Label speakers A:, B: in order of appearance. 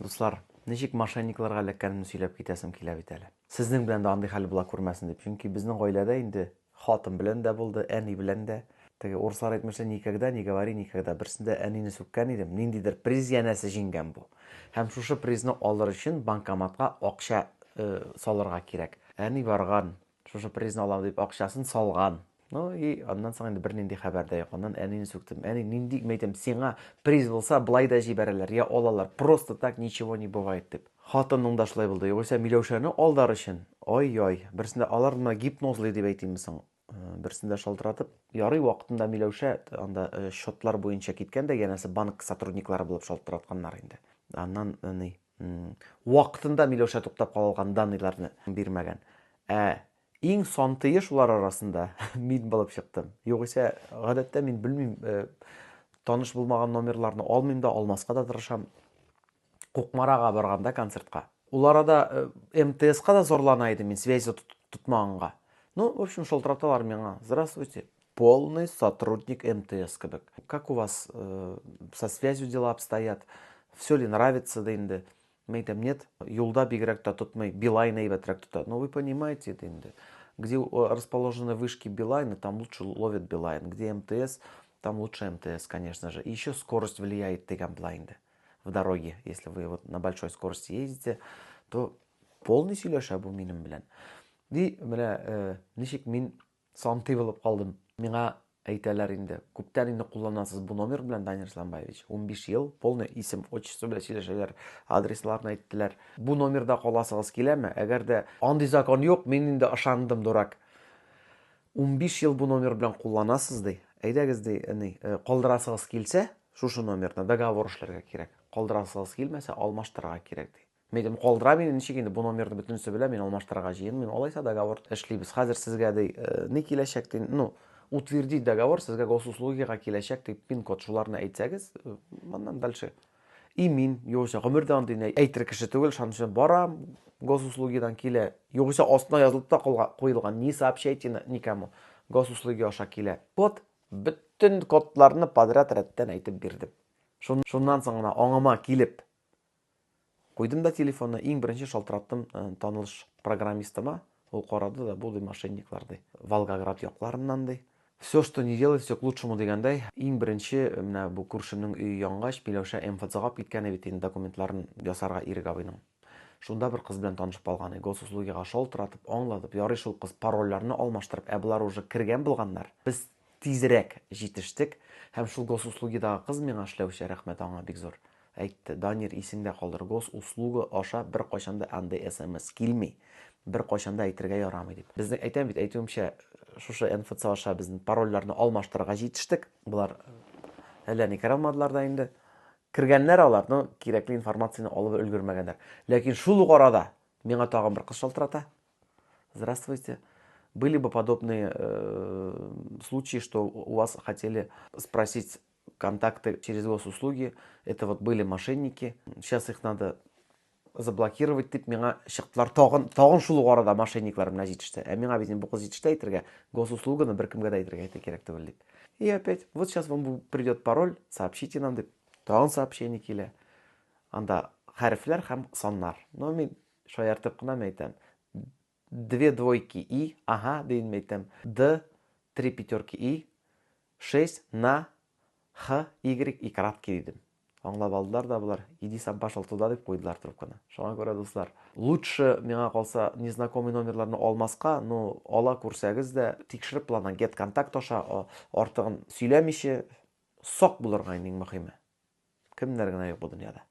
A: Дуслар, ничек мошенникларга эләккәнемне сөйләп китәсем килә бит әле. Сезнең белән дә андый хәл була күрмәсен дип. Чөнки безнең гаиләдә инде хатын белән дә булды, әни белән дә. Теге урыслар әйтмешә, никогда не говори никогда. Берсендә әнине сүккән идем. Ниндидер приз янәсе җиңгән бу. Һәм шушы призны алыр өчен банкоматка акча салырга кирәк. Әни барган, шушы призны алам дип акчасын салган. Ну и аннан соң инде бернинди хәбәр дә юк. Аннан әнине сүктем. Әни, нинди мәйтәм, сиңа приз булса, былай да җибәрәләр, я алалар. Просто так ничего не бывает дип. Хатынның да шулай булды. Югыйсә Миләүшәне алдар өчен. Ой-ой, берсендә алар моны гипнозлый дип әйтимме соң. Берсендә шалтыратып, ярый вакытында Миләүшә анда счетлар буенча киткән дә, янәсе банк сотрудниклары булып шалтыратканнар инде. Аннан ни вакытында Миләүшә туктап калган данныйларны бирмәгән. Иң сантые шулар арасында мин булып чыктым. Югыйсә, гадәттә мин белмим, таныш булмаган номерларны алмыйм да, алмаска да тырышам. Кукмарага барганда концертка. Ул арада МТСка да зорлана идем мин связь тутмаганга. Ну, в общем, шалтыраталар миңа. Здравствуйте, полный сотрудник МТС кебек. Как у вас со связью дела обстоят? Все ли нравится да инде? Мәйтәм, нет, юлда бигрәк тә тотмый, Билайн әйбәтрәк тота. Ну, вы понимаете, инде. Где расположены вышки Билайна, там лучше ловит Билайн. Где МТС, там лучше МТС, конечно же. И еще скорость влияет дигән була инде. В дороге, если вы вот на большой скорости ездите, то полный сөйләшә бу минем белән. Ди, менә ничек мин сантый булып калдым. Миңа әйтәләр инде, күптән инде кулланасыз бу номер белән, Данир Сламбаевич. 15 ел, полный исем, отчество белән сөйләшәләр, адресларны әйттеләр. Бу номерда каласыгыз киләме? Әгәр дә андый закон юк, мин инде ышандым, дурак. 15 ел бу номер белән кулланасыз ди. Әйдәгез ди, калдырасыгыз килсә, шушы номерны договор эшләргә кирәк. Калдырасыгыз килмәсә, алмаштырырга кирәк ди. Мәйтәм, калдыра мин ничек инде бу номерны бөтенесе белән мин алмаштырырга җыен. Мин алайса договор эшлибез. Хәзер сезгә ди, ни киләчәк ди, ну, утвердить договор, сезгә госуслугига киләчәк дип пин-код шуларны әйтсәгез, моннан дальше. И мин, югыйсә, гомердә андый әйтер кеше түгел, шуның өчен барам, госуслугидан килә. Югыйсә, астына язылып та куелган, не сообщайте никому. Госуслуги аша килә. Код, бөтен кодларны подряд рәттән әйтеп бирдем. Шуннан соң гына аңыма килеп куйдым да телефонны, иң беренче шалтыраттым танылыш программистыма. Ул карады да, бу мошенниклар ди. Волгоград якларыннан ди. Все, что не делай, все к лучшему дигәндәй. Иң беренче менә бу күршемнең өе янгач, Миләүшә МФЦга киткән бит инде документларын ясарга Ирек абыйның. Шунда бер кыз белән танышып калган. Госуслугига шалтыратып, аңладып, ярый шул кыз парольләрне алмаштырып, булар уже кергән булганнар. Без тизрәк җитештек һәм шул госуслугидагы кыз миңа эшләүче, рәхмәт аңа бик зур. Әйтте, Данир, исеңдә калдыр, госуслуга аша бер кайчанда андый СМС килми. Бер кайчанда әйтергә ярамый дип. Безнең әйтәм бит, әйтүемчә, шушы МФЦ аша безнең парольләрне алмаштырырга җитештек. Булар әллә ни кералмадылар да инде. Кергәннәр алар, но кирәкле информацияны алып өлгермәгәннәр. Ләкин шул ук арада миңа тагын бер кыз шалтырата. Здравствуйте. Были бы подобные случаи, что у вас хотели спросить контакты через госуслуги. Это вот были мошенники. Сейчас их надо заблокировать дип миңа чыктылар. Тагын шул ук арада мошенниклар менә җитеште. Миңа бит бу кыз җитеште әйтергә, госуслуганы беркемгә дә әйтергә кирәк түгел дип. И опять, вот сейчас вам придет пароль, сообщите нам дип. Тагын сообщение килә. Анда хәрефләр һәм саннар. Но мин шаяртып кына әйтәм. 2 двойки и, ага, дигән әйтәм. Д, 3 пятерки и, 6 на Х, Y и кратки дидем. Аңлап алдылар да булар. Иди сам пошел туда дип куйдылар трубканы. Шуңа күрә, дуслар, лучше миңа калса незнакомый номерларны алмаска, но ала күрсәгез дә тикшереп планнан get контакт аша артыгын сөйләмичә сак булырга иң мөһиме. Кемнәр генә юк бу дөньяда.